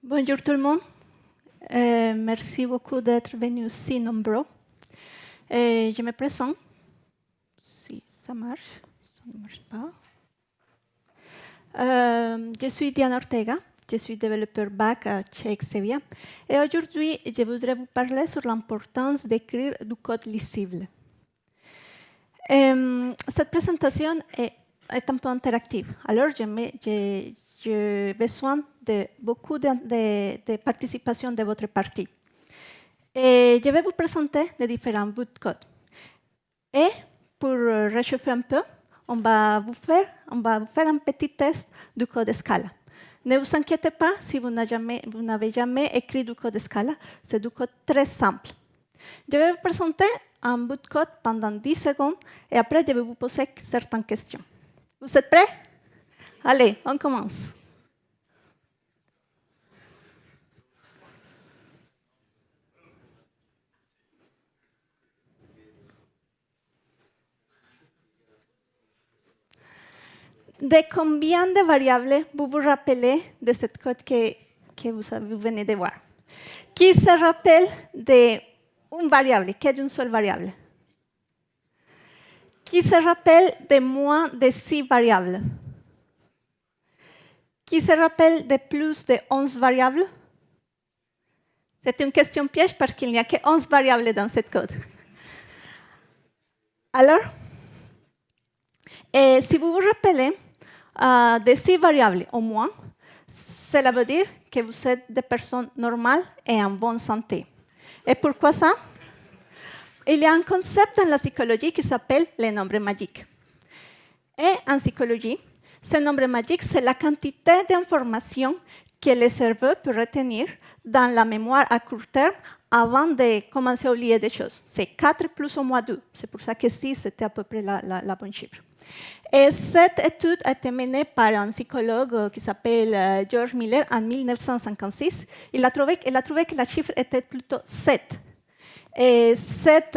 Bonjour tout le monde. Merci beaucoup d'être venus si nombreux. Je me présente. Si ça marche, ça ne marche pas. Je suis Diana Ortega. Je suis développeur back chez Exevia. Et aujourd'hui, je voudrais vous parler sur l'importance d'écrire du code lisible. Cette présentation est un peu interactive. Alors, j'ai besoin de beaucoup de participation de votre partie. Et je vais vous présenter les différents bouts de code. Et pour réchauffer un peu, on va vous faire un petit test du code Scala. Ne vous inquiétez pas si vous n'avez jamais écrit du code Scala. C'est du code très simple. Je vais vous présenter un bout de code pendant 10 secondes et après, je vais vous poser certaines questions. Vous êtes prêts? Allez, on commence. De combien de variables vous vous rappelez de cette code que vous venez de voir? Qui se rappelle d'une variable, qui est d'une seule variable? Qui se rappelle de moins de 6 variables? Qui se rappelle de plus de 11 variables? C'est une question piège parce qu'il n'y a que 11 variables dans cette code. Alors, si vous vous rappelez de 6 variables au moins, cela veut dire que vous êtes des personnes normales et en bonne santé. Et pourquoi ça? Il y a un concept dans la psychologie qui s'appelle les nombres magiques. Et en psychologie, ces nombres magiques, c'est la quantité d'informations que le cerveau peut retenir dans la mémoire à court terme avant de commencer à oublier des choses. C'est 4 plus ou moins 2. C'est pour ça que 6, c'était à peu près la bonne chiffre. Et cette étude a été menée par un psychologue qui s'appelle George Miller en 1956. Il a trouvé que la chiffre était plutôt 7. Et cette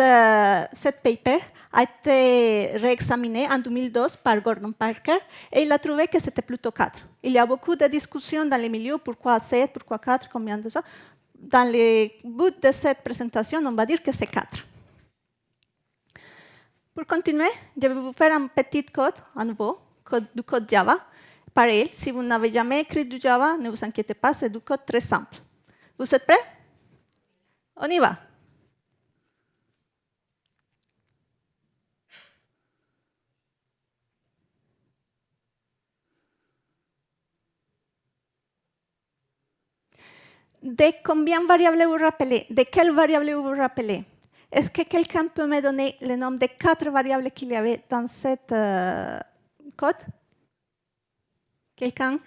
paper a été réexaminé en 2012 par Gordon Parker et il a trouvé que c'était plutôt 4. Il y a beaucoup de discussions dans les milieux, pourquoi 7, pourquoi 4, combien de ça. Dans le bout de cette présentation, on va dire que c'est 4. Pour continuer, je vais vous faire un petit code, à nouveau, du code Java. Pareil, si vous n'avez jamais écrit du Java, ne vous inquiétez pas, c'est du code très simple. Vous êtes prêts? On y va. De combien de variables vous rappelez? De quelles variables vous vous rappelez? Est-ce que quelqu'un peut me donner le nom de 4 variables qu'il y avait dans cette code? Quelqu'un?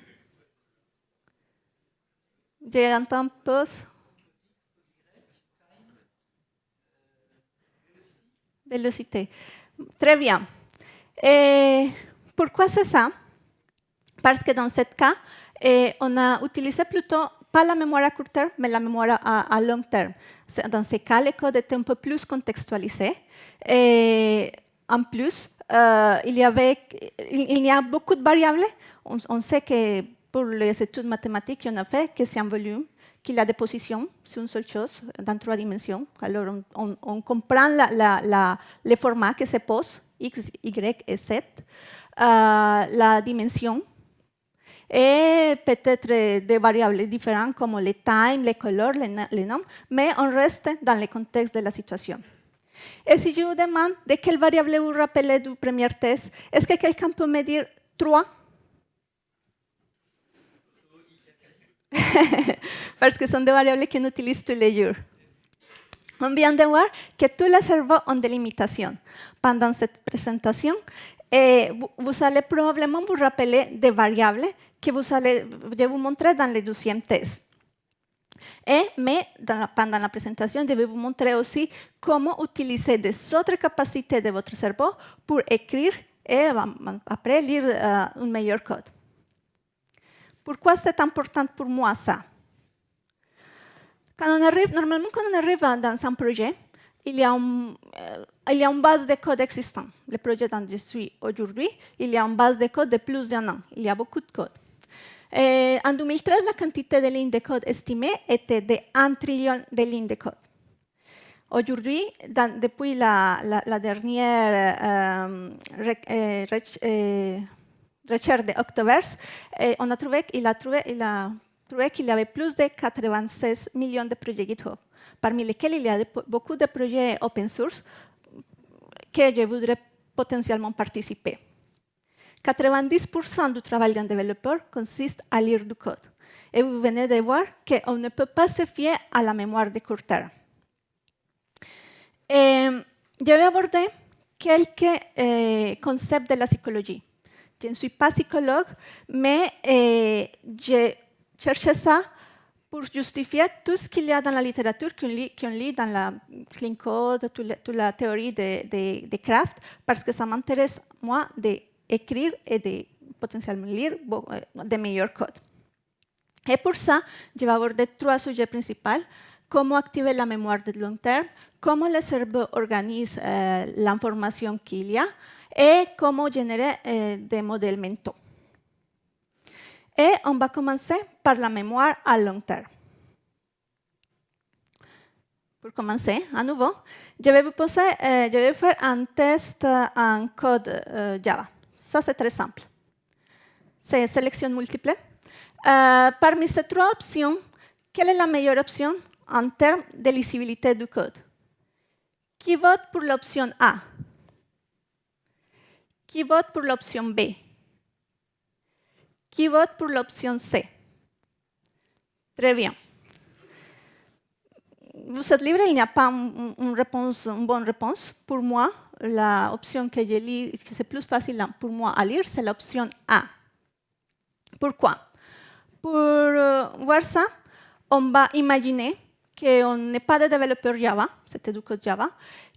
J'entends pause. Vélocité. Très bien. Et pourquoi c'est ça? Parce que dans ce cas, on a utilisé plutôt pas la mémoire à court terme, mais la mémoire à long terme. Dans ce cas, le code était un peu plus contextualisé. Et en plus, il y a beaucoup de variables. On sait que pour les études mathématiques qu'on a fait, que c'est un volume, qu'il y a des positions, c'est une seule chose, dans 3 dimensions. Alors, on comprend les formats que se posent, x, y et z, la dimension, et peut-être des variables différentes comme les time, les couleurs, les noms, mais on reste dans le contexte de la situation. Et si je vous demande de quelle variable vous rappelez du premier test, est-ce que quelqu'un peut me dire 3? Parce que ce sont des variables qu'on utilise tous les jours. On vient de voir que tous les cerveaux ont des limitations. Pendant cette présentation, vous allez probablement vous rappeler des variables que je vais vous montrer dans le 12e test. Mais pendant la présentation, je vais vous montrer aussi comment utiliser des autres capacités de votre cerveau pour écrire et après lire un meilleur code. Pourquoi c'est important pour moi ça? Normalement, quand on arrive dans un projet, il y a une base de code existant. Le projet dont je suis aujourd'hui, il y a une base de code de plus d'un an. Il y a beaucoup de code. En 2013, la quantité de lignes de code estimée était de 1 trillion de lignes de code. Aujourd'hui, depuis la dernière recherche de Octoverse, on a trouvé qu'il y avait plus de 96 millions de projets GitHub, parmi lesquels il y a beaucoup de projets open source que je voudrais potentiellement participer. 90% du travail d'un développeur consiste à lire du code. Et vous venez de voir qu'on ne peut pas se fier à la mémoire de court terme. Je vais aborder quelques concepts de la psychologie. Je ne suis pas psychologue, mais je cherchais ça pour justifier tout ce qu'il y a dans la littérature qu'on lit dans la Clean Code, toute la théorie de Craft, parce que ça m'intéresse, moi, d'écrire et de potentiellement lire de meilleurs codes. Et pour ça, je vais aborder 3 sujets principaux. Comment activer la mémoire de long terme, comment le cerveau organise l'information qu'il y a, et comment générer des modèles mentaux. Et on va commencer par la mémoire à long terme. Pour commencer, à nouveau, je vais faire un test en code Java. Ça, c'est très simple. C'est sélection multiple. Parmi ces 3 options, quelle est la meilleure option en termes de lisibilité du code? Qui vote pour l'option A? Qui vote pour l'option B? Qui vote pour l'option C? Très bien. Vous êtes libre, il n'y a pas une bonne réponse. Pour moi, l'option que je lis, que c'est plus facile pour moi à lire, c'est l'option A. Pourquoi? Pour voir ça, on va imaginer qu'on n'est pas des développeurs Java, c'était du code Java,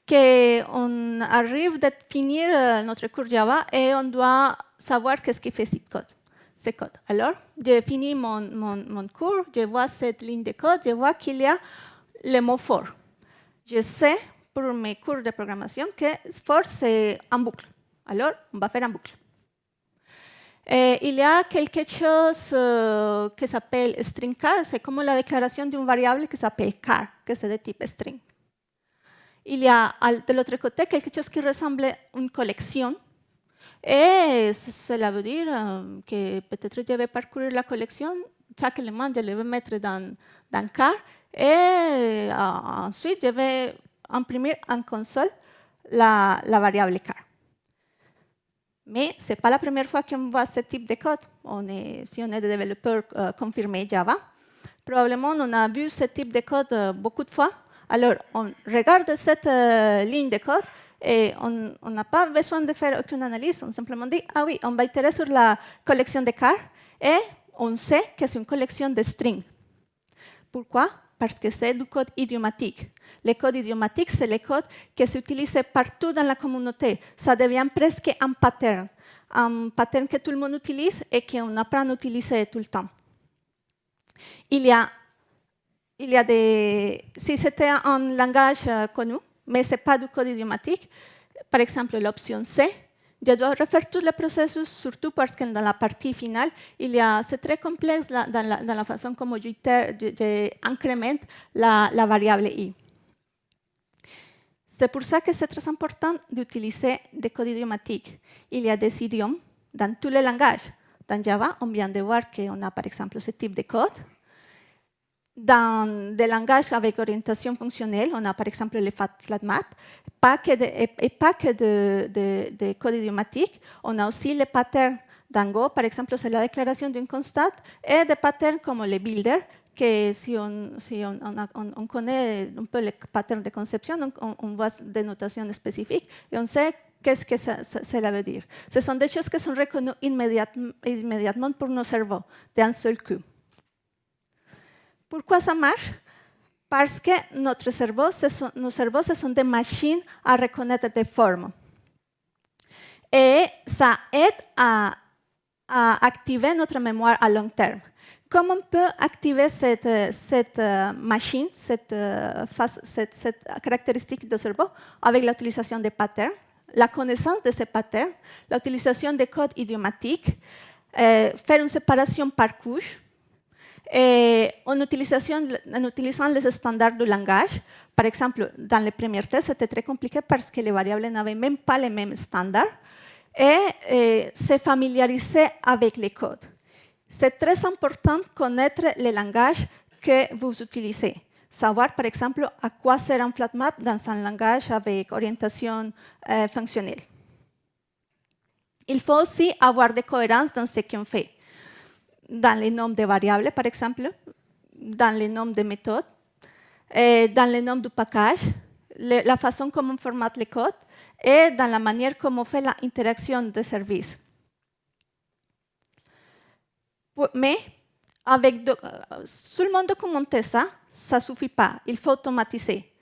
qu'on arrive de finir notre cours Java et on doit savoir qu'est-ce qui fait ce code. Alors, je finis mon cours, je vois cette ligne de code, je vois qu'il y a le mot for. Je sais pour mes cours de programmation que for c'est en boucle. Alors, on va faire en boucle. Il y a quelque chose qui s'appelle string char, c'est comme la déclaration d'une variable qui s'appelle char, que c'est de type string. Il y a de l'autre côté quelque chose qui ressemble à une collection, et cela veut dire que peut-être je vais parcourir la collection, chaque élément je le vais mettre dans char, et ensuite je vais imprimer en console la variable char. Mais ce n'est pas la première fois qu'on voit ce type de code. Si on est des développeurs confirmés Java, probablement on a vu ce type de code beaucoup de fois. Alors, on regarde cette ligne de code et on n'a pas besoin de faire aucune analyse. On simplement dit, ah oui, on va itérer sur la collection de char et on sait que c'est une collection de strings. Pourquoi? Parce que c'est du code idiomatique. Le code idiomatique, c'est le code qui s'utilise partout dans la communauté. Ça devient presque un pattern que tout le monde utilise et qu'on apprend à utiliser tout le temps. Si c'était un langage connu, mais ce n'est pas du code idiomatique, par exemple l'option C, je dois refaire tout le processus, surtout parce que dans la partie finale, c'est très complexe dans la façon comme j'incrémente la variable i. C'est pour ça que c'est très important d'utiliser des codes idiomatiques. Il y a des idiomes dans tous les langages. Dans Java, on vient de voir qu'on a par exemple ce type de code. Dans des langages avec orientation fonctionnelle, on a par exemple les FlatMap, pas que de code idiomatique, on a aussi les patterns dans Go, par exemple, c'est la déclaration d'une constante, et des patterns comme les builders, que si on connaît un peu les patterns de conception, on voit des notations spécifiques et on sait qu'est-ce que cela veut dire. Ce sont des choses qui sont reconnues immédiatement pour nos cerveaux, d'un seul coup. Pourquoi ça marche? Parce que nos cerveaux, ce sont des machines à reconnaître des formes. Et ça aide à activer notre mémoire à long terme. Comment on peut activer cette machine, cette caractéristique du cerveau avec l'utilisation des patterns, la connaissance de ces patterns, l'utilisation des codes idiomatiques, faire une séparation par couche, en utilisant les standards du langage. Par exemple, dans les premiers tests, c'était très compliqué parce que les variables n'avaient même pas les mêmes standards. Et se familiariser avec les codes. C'est très important de connaître le langage que vous utilisez. Savoir, par exemple, à quoi sert un flat map dans un langage avec orientation fonctionnelle. Il faut aussi avoir de cohérence dans ce qu'on fait. Dans les noms de variables, par exemple, dans les noms de méthodes, dans les noms du package, la façon comme on formate les codes, et dans la manière comme on fait l'interaction des services. Mais seulement documenter ça, ça ne suffit pas. Il faut automatiser.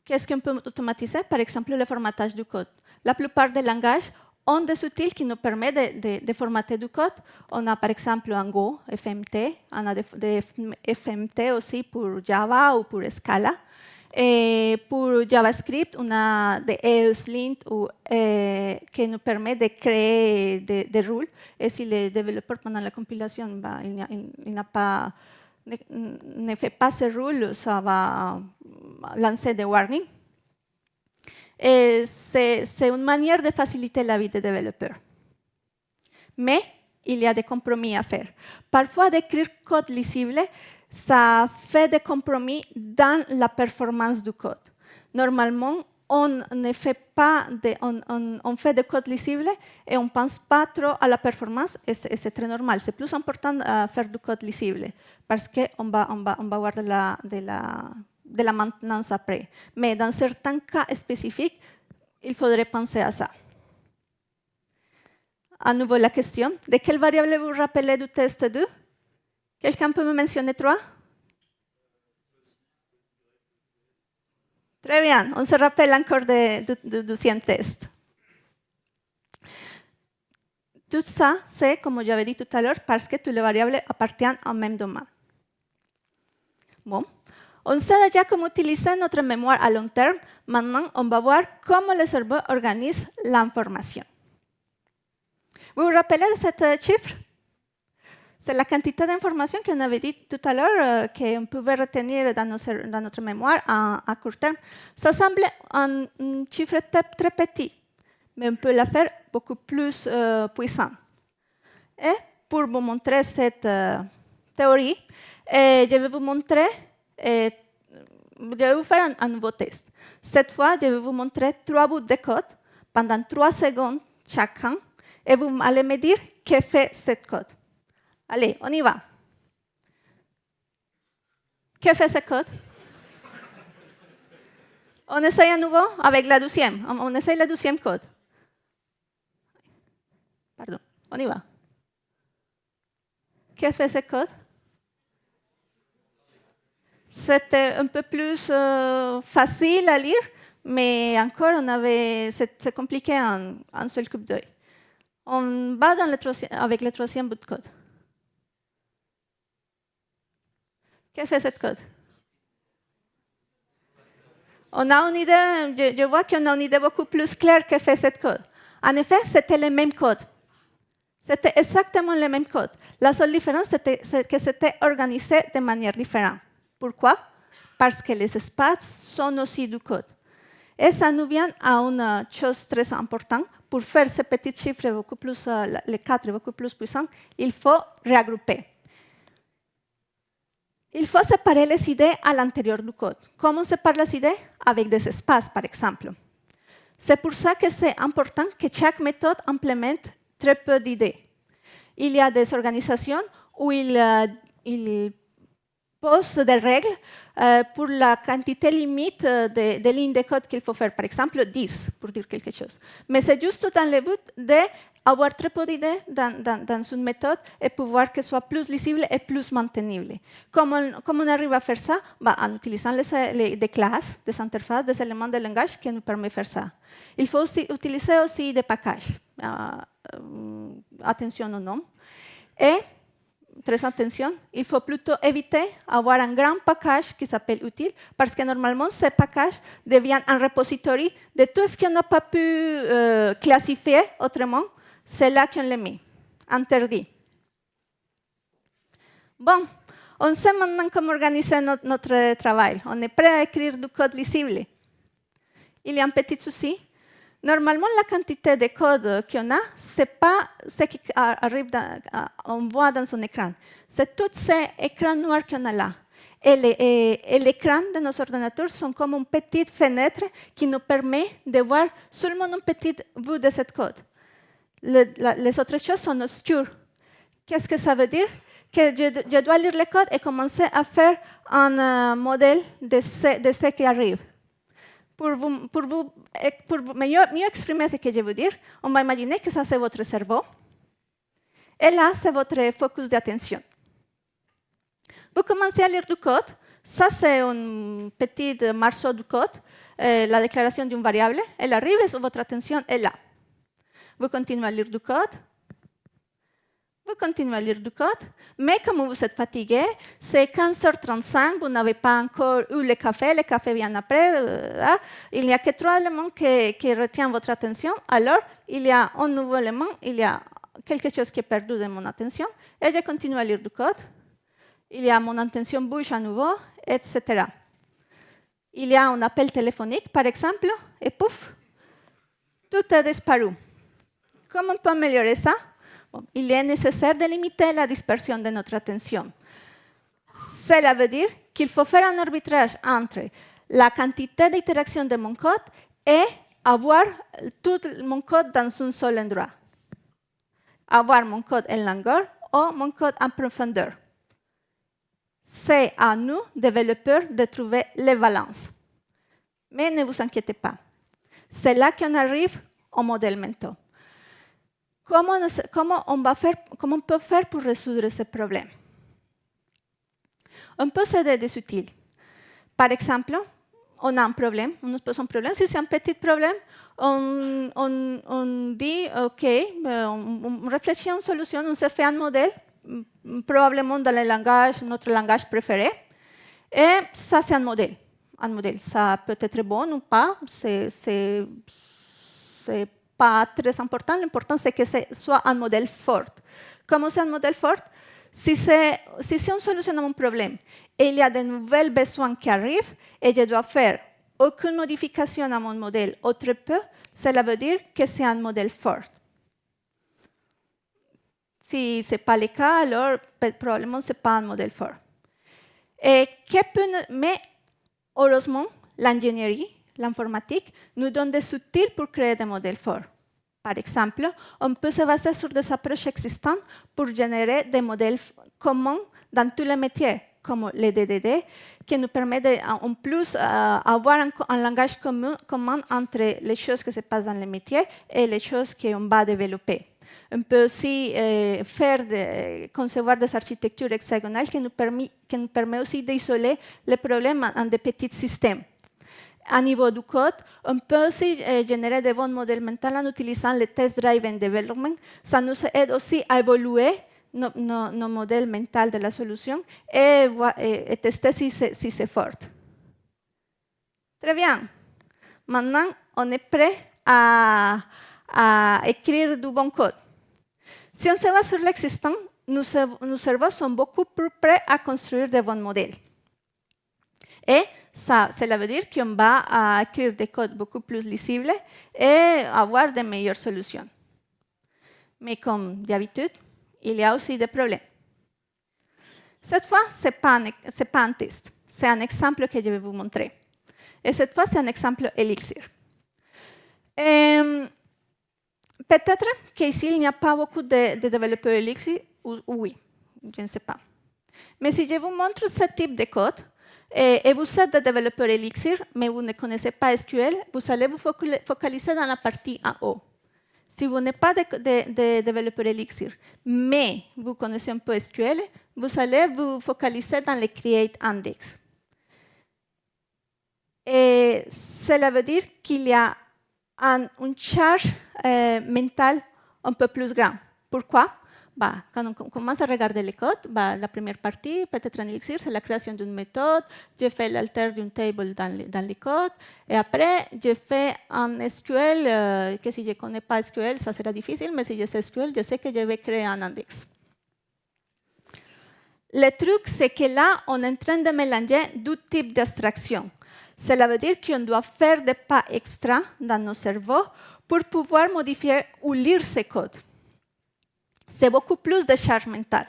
Qu'est-ce qu'on peut automatiser? Par exemple, le formatage du code. La plupart des langages ont des outils qui nous permettent de formater du code. On a par exemple un Go, FMT. On a des FMT aussi pour Java ou pour Scala. Et pour JavaScript, on a des ESLint qui nous permet de créer des rôles. Et si le développeur, pendant la compilation, ne fait pas ce rôle, ça va lancer des warnings. Et c'est une manière de faciliter la vie des développeurs. Mais il y a des compromis à faire. Parfois, d'écrire code lisible, ça fait des compromis dans la performance du code. Normalement, on ne fait pas on fait des codes lisibles et on ne pense pas trop à la performance, et c'est très normal. C'est plus important de faire du code lisible parce qu'on va avoir de la maintenance après. Mais dans certains cas spécifiques, il faudrait penser à ça. À nouveau, la question. De quelle variable vous rappelez du test 2? Quelqu'un peut me mentionner 3? Très bien, on se rappelle encore du deuxième test. Tout ça, c'est, comme j'avais dit tout à l'heure, parce que toutes les variables appartiennent au même domaine. Bon. On sait déjà comment utiliser notre mémoire à long terme. Maintenant, on va voir comment le cerveau organise l'information. Vous vous rappelez de ce chiffre? C'est la quantité d'informations qu'on avait dit tout à l'heure qu'on pouvait retenir dans notre mémoire à court terme. Ça semble un chiffre très petit, mais on peut la faire beaucoup plus puissant. Et pour vous montrer cette théorie, je vais vous montrer, je vais vous faire un nouveau test. Cette fois, je vais vous montrer 3 bouts de code pendant 3 secondes chacun, et vous allez me dire que fait ce code. Allez, on y va. Que fait ce code? On essaye à nouveau avec la deuxième. On essaye le deuxième code. Pardon, on y va. Que fait ce code? C'était un peu plus facile à lire, mais encore, c'est compliqué en un seul coup d'œil. On va avec le troisième bout de code. Que fait cette code? On a une idée, je vois qu'on a une idée beaucoup plus claire que fait cette code. En effet, c'était le même code. C'était exactement le même code. La seule différence, c'est que c'était organisé de manière différente. Pourquoi? Parce que les espaces sont aussi du code. Et ça nous vient à une chose très importante. Pour faire ces petits chiffres beaucoup plus, les 4 beaucoup plus puissants, il faut regrouper. Il faut séparer les idées à l'intérieur du code. Comment on sépare les idées? Avec des espaces, par exemple. C'est pour ça que c'est important que chaque méthode implémente très peu d'idées. Il y a des organisations où ils posent des règles pour la quantité limite de lignes de code qu'il faut faire. Par exemple, 10, pour dire quelque chose. Mais c'est juste dans le but d'avoir très peu d'idées dans une méthode et pouvoir que soit plus lisible et plus maintenible. Comment on arrive à faire ça? En utilisant des classes, des interfaces, des éléments de langage qui nous permettent de faire ça. Il faut aussi utiliser aussi des packages. Attention au nom. Et très attention, il faut plutôt éviter d'avoir un grand package qui s'appelle utile, parce que normalement, ce package devient un repository de tout ce qu'on n'a pas pu classifier autrement. C'est là qu'on le met. interdit. Bon, on sait maintenant comment organiser notre travail. On est prêt à écrire du code lisible. Il y a un petit souci. Normalement, la quantité de code qu'on a, ce n'est pas ce qui arrive on voit dans son écran. C'est tous ces écrans noirs qu'on a là. Et l'écran de nos ordinateurs sont comme une petite fenêtre qui nous permet de voir seulement une petite vue de ce code. Les autres choses sont obscures. Qu'est-ce que ça veut dire? Que je dois lire le code et commencer à faire un modèle de ce qui arrive. Pour mieux exprimer ce que je veux dire, on va imaginer que ça, c'est votre cerveau. Et là, c'est votre focus d'attention. Vous commencez à lire du code. Ça, c'est un petit morceau du code, la déclaration d'une variable. Elle arrive et votre attention est là. Vous continuez à lire du code. Vous continuez à lire du code, mais comme vous êtes fatigué, c'est 15h35, vous n'avez pas encore eu le café vient après, il n'y a que 3 éléments qui retiennent votre attention, alors il y a un nouveau élément, il y a quelque chose qui est perdu de mon attention, et je continue à lire du code, il y a mon attention bouge à nouveau, etc. Il y a un appel téléphonique, par exemple, et pouf, tout est disparu. Comment on peut améliorer ça? Bon, il est nécessaire de limiter la dispersion de notre attention. Cela veut dire qu'il faut faire un arbitrage entre la quantité d'interactions de mon code et avoir tout mon code dans un seul endroit. Avoir mon code en longueur ou mon code en profondeur. C'est à nous, développeurs, de trouver les balances. Mais ne vous inquiétez pas. C'est là qu'on arrive au modèle mental. Comment on peut faire pour résoudre ce problème? On peut s'aider des outils. Par exemple, on a un problème, on nous pose un problème. Si c'est un petit problème, on dit, OK, on réfléchit à une solution, on se fait un modèle, probablement dans notre langage préféré. Et ça, c'est un modèle. Ça peut être bon ou pas, c'est pas très important. L'important, c'est que ce soit un modèle fort. Comment c'est un modèle fort? Si on solutionne un problème et il y a de nouveaux besoins qui arrivent et je dois faire aucune modification à mon modèle ou très peu, cela veut dire que c'est un modèle fort. Si ce n'est pas le cas, alors probablement ce n'est pas un modèle fort. Mais heureusement, l'ingénierie, l'informatique, nous donne des outils pour créer des modèles forts. Par exemple, on peut se baser sur des approches existantes pour générer des modèles communs dans tous les métiers, comme le DDD, qui nous permet en plus d'avoir un langage commun entre les choses qui se passent dans les métiers et les choses qu'on va développer. On peut aussi concevoir des architectures hexagonales qui nous permettent aussi d'isoler les problèmes en des petits systèmes. À niveau du code, on peut aussi générer de bons modèles mentaux en utilisant le test-driven development. Ça nous aide aussi à évoluer nos modèles mentaux de la solution et tester si c'est fort. Très bien. Maintenant, on est prêt à écrire du bon code. Si on se base sur l'existant, nos cerveaux sont beaucoup plus prêts à construire de bons modèles. Et cela veut dire qu'on va écrire des codes beaucoup plus lisibles et avoir de meilleures solutions. Mais comme d'habitude, il y a aussi des problèmes. Cette fois, ce n'est pas un test. C'est un exemple que je vais vous montrer. Et cette fois, c'est un exemple Elixir. Peut-être qu'ici, il n'y a pas beaucoup de développeurs Elixir, ou oui, je ne sais pas. Mais si je vous montre ce type de code, et vous êtes des développeurs Elixir, mais vous ne connaissez pas SQL, vous allez vous focaliser dans la partie en haut. Si vous n'êtes pas de développeur Elixir, mais vous connaissez un peu SQL, vous allez vous focaliser dans le Create Index. Et cela veut dire qu'il y a une charge mentale un peu plus grande. Pourquoi? bah, quand on commence à regarder le code, bah, la première partie, peut-être en Elixir, c'est la création d'une méthode. J'ai fait l'alter d'une table dans le code. Et après, j'ai fait un SQL, que si je ne connais pas SQL, ça sera difficile, mais si je sais SQL, je sais que je vais créer un index. Le truc, c'est que là, on est en train de mélanger deux types d'abstraction. Cela veut dire qu'on doit faire des pas extra dans nos cerveaux pour pouvoir modifier ou lire ce code. C'est beaucoup plus de charge mentale.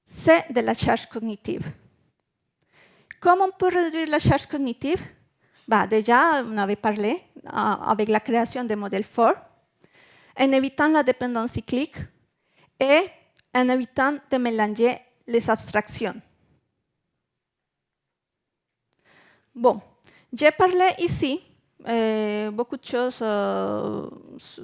C'est de la charge cognitive. Comment on peut réduire la charge cognitive? Bah, déjà, on avait parlé avec la création des modèles forts, en évitant la dépendance cyclique et en évitant de mélanger les abstractions. Bon, j'ai parlé ici beaucoup de choses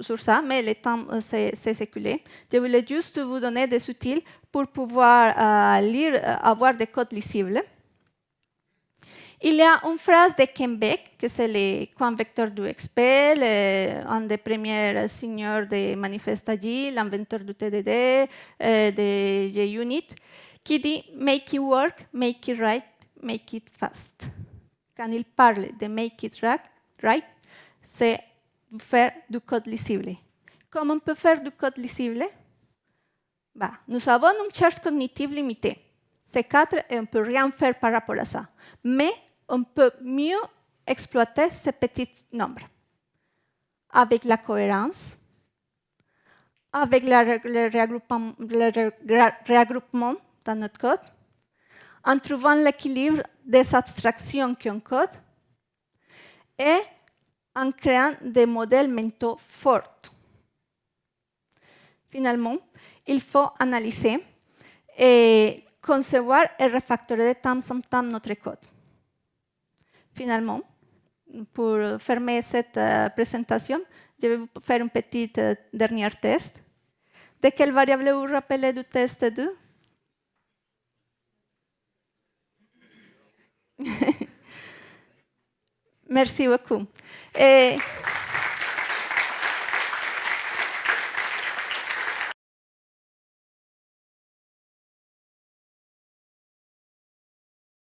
sur ça, mais le temps s'est écoulé. Je voulais juste vous donner des outils pour pouvoir lire, avoir des codes lisibles. Il y a une phrase de Ken Beck, que c'est le coin vecteur du XP, un des premiers signeurs des manifestes agiles, l'inventeur du TDD, de JUnit, qui dit « Make it work, make it right, make it fast ». Quand il parle de « make it right », c'est faire du code lisible. Comment on peut faire du code lisible? Bah, nous avons une charge cognitive limitée. C'est 4 et on ne peut rien faire par rapport à ça. Mais on peut mieux exploiter ces petits nombres. Avec la cohérence, avec le regroupement dans notre code, en trouvant l'équilibre des abstractions qu'on code et en créant des modèles mentaux forts. Finalement, il faut analyser et concevoir et refactorer de temps en temps notre code. Finalement, pour fermer cette présentation, je vais vous faire un petit dernier test. De quelle variable vous rappelez du test 2? Merci beaucoup.